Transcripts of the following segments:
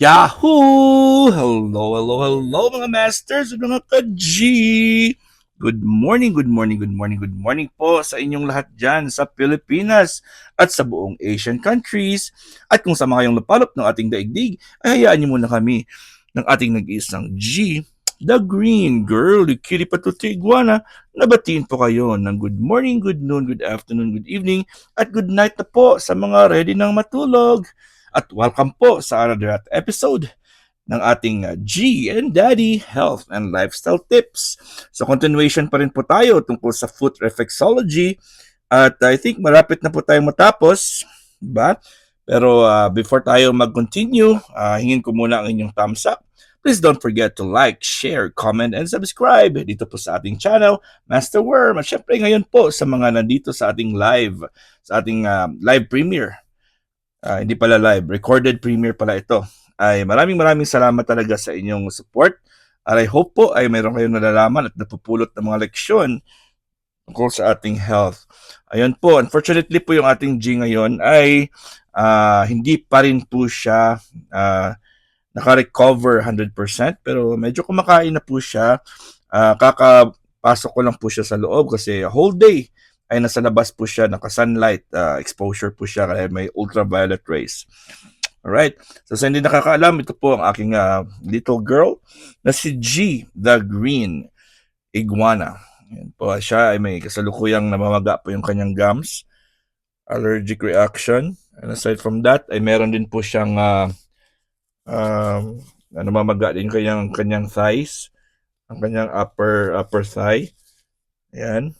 Yahoo! Hello, hello, hello mga masters at mga ka-G! Good morning, good morning, good morning, good morning po sa inyong lahat dyan sa Pilipinas at sa buong Asian countries. At kung sama kayong lapalop ng ating daigdig, ay hayaan niyo muna kami ng ating nag-iisang G, the Green Girl, the Cutie Patuti Iguana. Nabatiin po kayo ng good morning, good noon, good afternoon, good evening, at good night na po sa mga ready ng matulog. At welcome po sa another episode ng ating G and Daddy Health and Lifestyle Tips. So continuation pa rin po tayo tungkol sa foot reflexology at I think marapit na po tayong matapos, diba? Pero before tayo mag-continue, hingin ko muna ang inyong thumbs up. Please don't forget to like, share, comment, and subscribe dito po sa ating channel, Master Worm. At syempre ngayon po sa mga nandito sa ating live live premiere. Hindi pala live, recorded premiere pala ito. Ay maraming salamat talaga sa inyong support. At I hope po ay mayroon kayong nalalaman at napupulot ng mga leksyon tungkol sa ating health. Ayun po, unfortunately po yung ating G ngayon ay hindi pa rin po siya naka-recover 100%, pero medyo kumakain na po siya. Kakapasok ko lang po siya sa loob kasi whole day ay nasa labas po siya, naka-sunlight exposure po siya kaya may ultraviolet rays. Alright, so sa hindi nakakaalam, ito po ang aking little girl na si G, the Green Iguana. Yan po, siya ay may kasalukuyang namamaga po yung kanyang gums, allergic reaction. And aside from that, ay meron din po siyang namamaga din kanyang thighs, ang kanyang upper thigh. Ayan.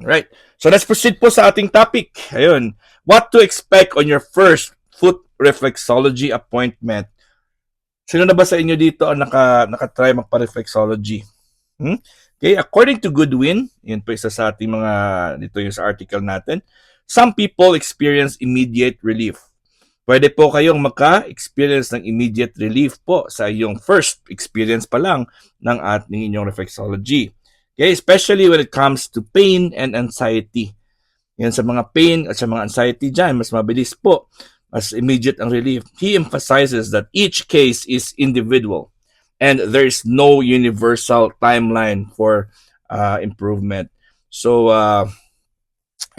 Right. So let's proceed po sa ating topic. Ayun. What to expect on your first foot reflexology appointment. Sino na ba sa inyo dito ang naka-try magpa-reflexology? Okay, according to Goodwin, yun po isa sa ating mga, dito yung sa article natin, some people experience immediate relief. Pwede po kayong maka-experience ng immediate relief po sa iyong first experience pa lang ng ating inyong reflexology. Okay, especially when it comes to pain and anxiety. Yan sa mga pain at sa mga anxiety dyan, mas mabilis po, mas immediate ang relief. He emphasizes that each case is individual and there is no universal timeline for improvement. So,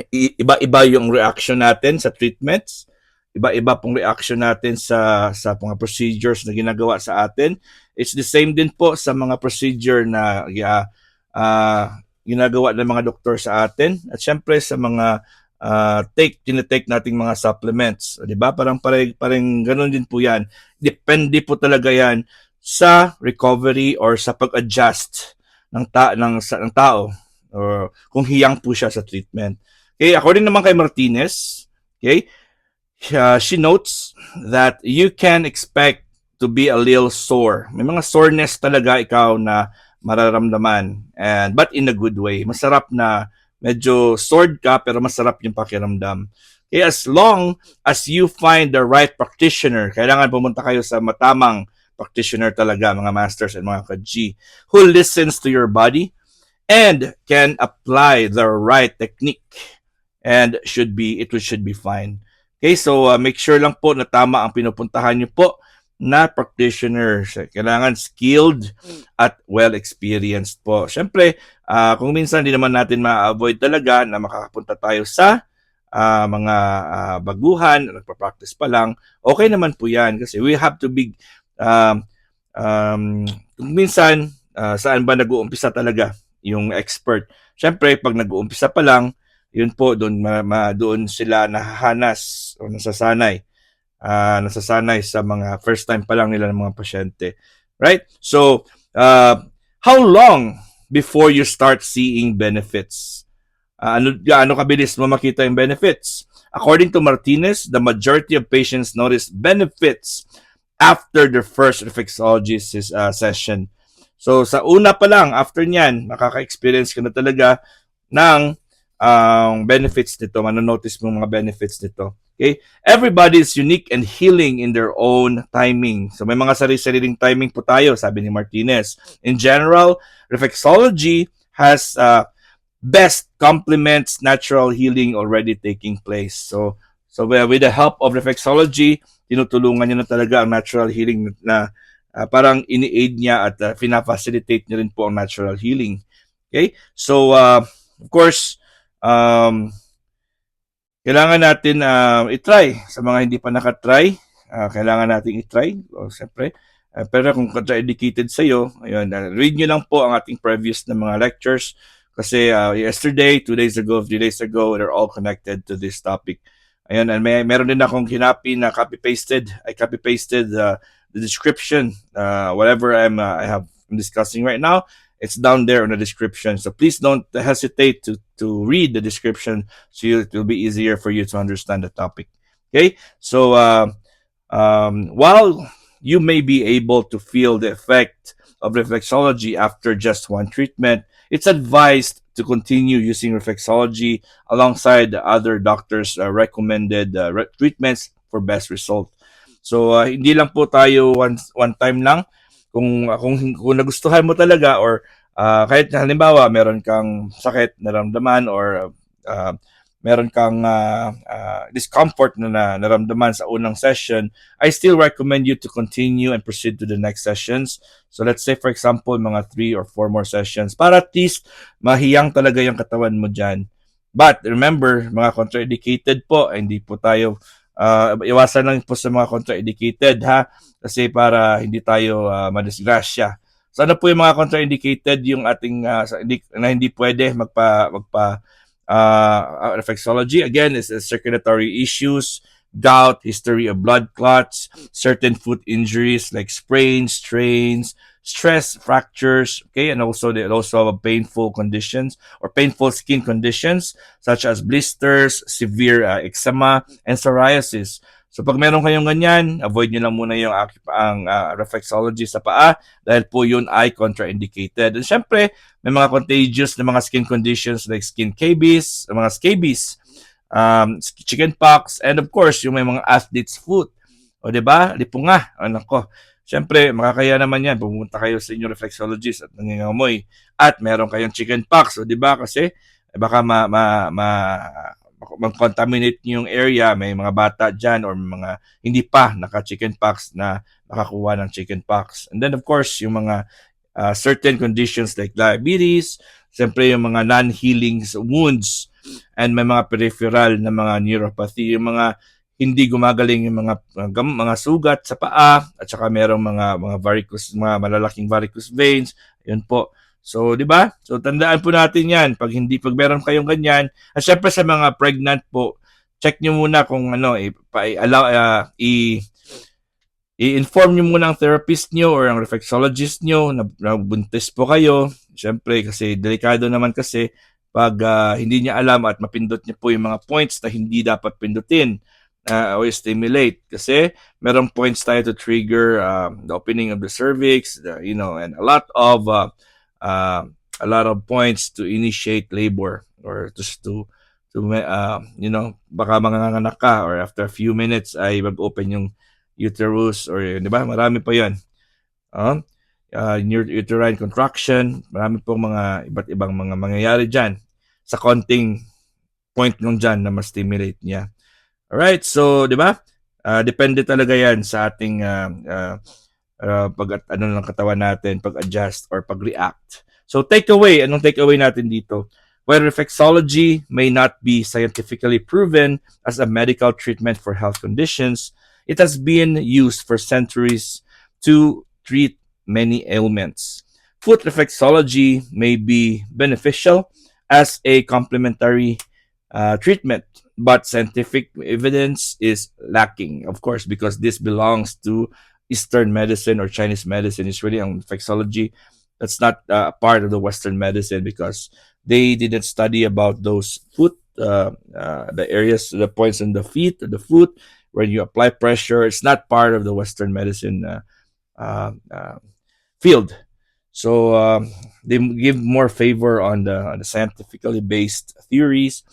iba-iba yung reaction natin sa treatments. Iba-iba pong reaction natin sa mga procedures na ginagawa sa atin. It's the same din po sa mga procedure na ginagawa ng mga doktor sa atin at syempre sa mga tinitake nating mga supplements, di ba? Parang ganoon din po 'yan. Depende po talaga 'yan sa recovery or sa pag-adjust ng tao or kung hiyang po siya sa treatment. Okay, according naman kay Martinez, okay? She notes that you can expect to be a little sore. May mga soreness talaga ikaw na mararamdaman, but in a good way. Masarap na medyo sore ka pero masarap yung pakiramdam. Okay, as long as you find the right practitioner, kailangan pumunta kayo sa matamang practitioner talaga, mga masters and mga ka-G, who listens to your body and can apply the right technique, and it should be fine. Okay, so make sure lang po na tama ang pinupuntahan niyo po na practitioner. Kailangan skilled at well-experienced po. Siyempre, kung minsan hindi naman natin ma-avoid talaga na makakapunta tayo sa mga baguhan, nagpa-practice pa lang, okay naman po yan kasi we have to be kung minsan, saan ba nag-uumpisa talaga yung expert. Siyempre, pag nag-uumpisa pa lang, yun po, doon sila nahahanas o nasasanay sa mga first time pa lang nila ng mga pasyente. Right? So, how long before you start seeing benefits? Gaano kabilis mo makita yung benefits? According to Martinez, the majority of patients notice benefits after their first reflexology session. So, sa una pa lang, after nyan, makaka-experience ka na talaga ng benefits nito, manonotice mo mga benefits nito. Okay? Everybody is unique and healing in their own timing. So may mga sarili-sariling timing po tayo, sabi ni Martinez. In general, reflexology has best complements natural healing already taking place. So with the help of reflexology, tinutulungan niya na talaga ang natural healing na parang ini-aid niya at fina-facilitate niya rin po ang natural healing. Okay? So, of course, kailangan natin i-try. Sa mga hindi pa nakatry, kailangan natin i-try. Siyempre. Pero kung contraindicated sa iyo, ayun, read nyo lang po ang ating previous na mga lectures kasi yesterday, 2 days ago, 3 days ago, they're all connected to this topic. Ayun, and meron din akong hinapi na copy-pasted. I copy-pasted the description, whatever I'm discussing right now. It's down there in the description. So please don't hesitate to read the description so it will be easier for you to understand the topic. Okay? So while you may be able to feel the effect of reflexology after just one treatment, it's advised to continue using reflexology alongside the other doctors' recommended treatments for best result. So hindi lang po tayo one time lang. Kung nagustuhan mo talaga or kahit halimbawa meron kang sakit naramdaman or meron kang discomfort na naramdaman sa unang session, I still recommend you to continue and proceed to the next sessions. So let's say for example, mga 3 or 4 more sessions para at least mahiyang talaga yung katawan mo dyan. But remember, mga contraindicated po, hindi po tayo, iwasan lang po sa mga contraindicated ha, kasi para hindi tayo madisgrasya. So ano po yung mga contraindicated yung ating hindi pwede magpa reflexology? Again, is circulatory issues, gout, history of blood clots, certain foot injuries like sprains, strains, stress fractures, okay, and also they also have painful conditions or painful skin conditions such as blisters, severe eczema, and psoriasis. So pag meron kayong ganyan, avoid nyo lang muna yung reflexology sa paa dahil po yun ay contraindicated. And syempre, may mga contagious na mga skin conditions like skin scabies, mga scabies, chickenpox, and of course, yung may mga athlete's foot. O diba? Lipunga. Ano ko. Syempre, makakaya naman yan. Pumunta kayo sa inyong reflexologist at nangingamoy. At meron kayong chickenpox. O diba? Kasi baka mag-contaminate yung area, may mga bata dyan or mga hindi pa naka-chickenpox na nakakuha ng chickenpox. And then of course, yung mga certain conditions like diabetes, siyempre yung mga non-healing wounds, and may mga peripheral na mga neuropathy, yung mga hindi gumagaling yung mga sugat sa paa at saka merong mga varicose, mga malalaking varicose veins. Yun po. So, di ba? So, tandaan po natin yan. Pag meron kayong ganyan, at syempre sa mga pregnant po, check nyo muna kung i-inform nyo muna ang therapist nyo or ang reflexologist nyo na buntis po kayo. Syempre, kasi delikado naman kasi pag hindi niya alam at mapindot niya po yung mga points na hindi dapat pindutin or stimulate. Kasi merong points tayo to trigger the opening of the cervix, and a lot of points to initiate labor or just to baka manganganak ka or after a few minutes ay mag-open yung uterus or di ba? Marami pa 'yon. Uterine contraction, marami pong mga iba't ibang mga mangyayari diyan sa konting point lang diyan na ma-stimulate niya. Alright, so di ba? Depende talaga 'yan sa ating ng katawan natin, pag-adjust or pag-react. So anong takeaway natin dito? While reflexology may not be scientifically proven as a medical treatment for health conditions, it has been used for centuries to treat many ailments. Foot reflexology may be beneficial as a complementary treatment, but scientific evidence is lacking, of course, because this belongs to Eastern medicine or Chinese medicine. Is really on reflexology. That's not part of the Western medicine because they didn't study about those foot, the areas, the points in the feet, the foot, where you apply pressure. It's not part of the Western medicine field. So they give more favor on the scientifically based theories,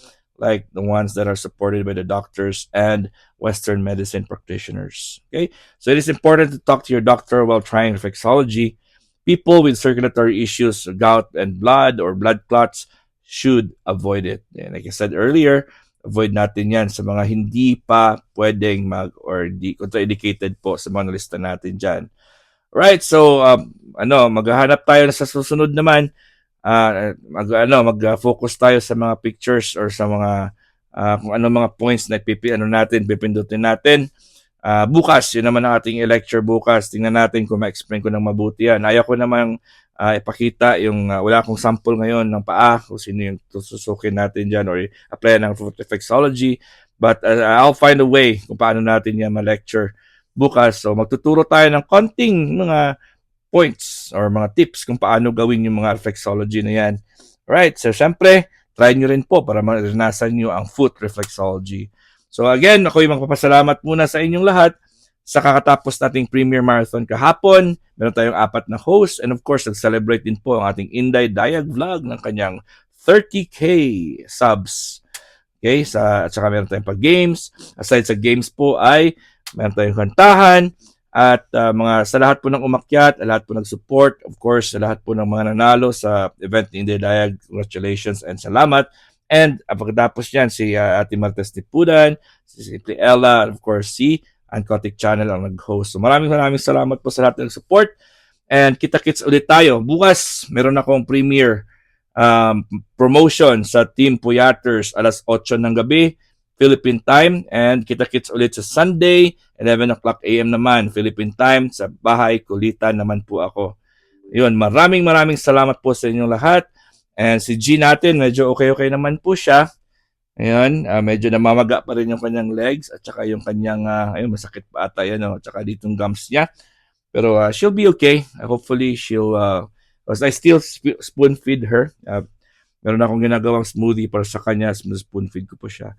like the ones that are supported by the doctors and Western medicine practitioners. Okay, so it is important to talk to your doctor while trying reflexology. People with circulatory issues, gout and blood or blood clots should avoid it. And like I said earlier, avoid natin yan sa mga hindi pa pwedeng or di contraindicated po sa mga lista natin dyan. Right, so maghahanap tayo sa susunod naman. Mag-focus tayo sa mga pictures or sa mga kung ano mga points na pipindutin natin. Bukas, yun naman ang ating lecture bukas. Tingnan natin kung ma-explain ko ng mabuti yan. Ayaw ko namang ipakita yung wala akong sample ngayon ng paa kung sino yung susukin natin dyan or apply ng reflexology. But I'll find a way kung paano natin yan ma-lecture bukas. So magtuturo tayo ng konting mga points or mga tips kung paano gawin yung mga reflexology na yan. Right, so syempre, try nyo rin po para maranasan nyo ang foot reflexology. So again, ako yung magpapasalamat muna sa inyong lahat sa kakatapos nating Premier Marathon kahapon. Meron tayong 4 na host and of course, nag-celebrate din po ang ating Inday Diag vlog ng kanyang 30K subs. Okay, at saka meron tayong pag-games. Aside sa games po ay meron tayong kantahan at sa lahat po ng umakyat, lahat po nag-support, of course, sa lahat po ng mga nanalo sa event ni Inday Diag, congratulations and salamat. And pagkatapos yan, si Ate Martes Tipudan, si Simply Ella, and of course, si Uncotic Channel ang nag-host. So maraming salamat po sa lahat ng support. And kita-kits ulit tayo. Bukas, meron akong premiere promotion sa Team Puyaters alas 8 ng gabi, Philippine time. And kita-kits ulit sa Sunday, 11 o'clock AM naman, Philippine time. Sa bahay, kulitan naman po ako. Yun, maraming salamat po sa inyong lahat. And si G natin, medyo okay naman po siya. Ayan, medyo namamaga pa rin yung kanyang legs at saka yung kanyang, masakit pa ata yan, at saka ditong gums niya. Pero she'll be okay. Hopefully, because I still spoon feed her. Meron akong ginagawang smoothie para sa kanya, spoon feed ko po siya.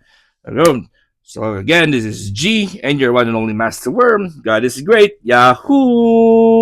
So again, this is G, and your one and only Master Worm. God is great. Yahoo!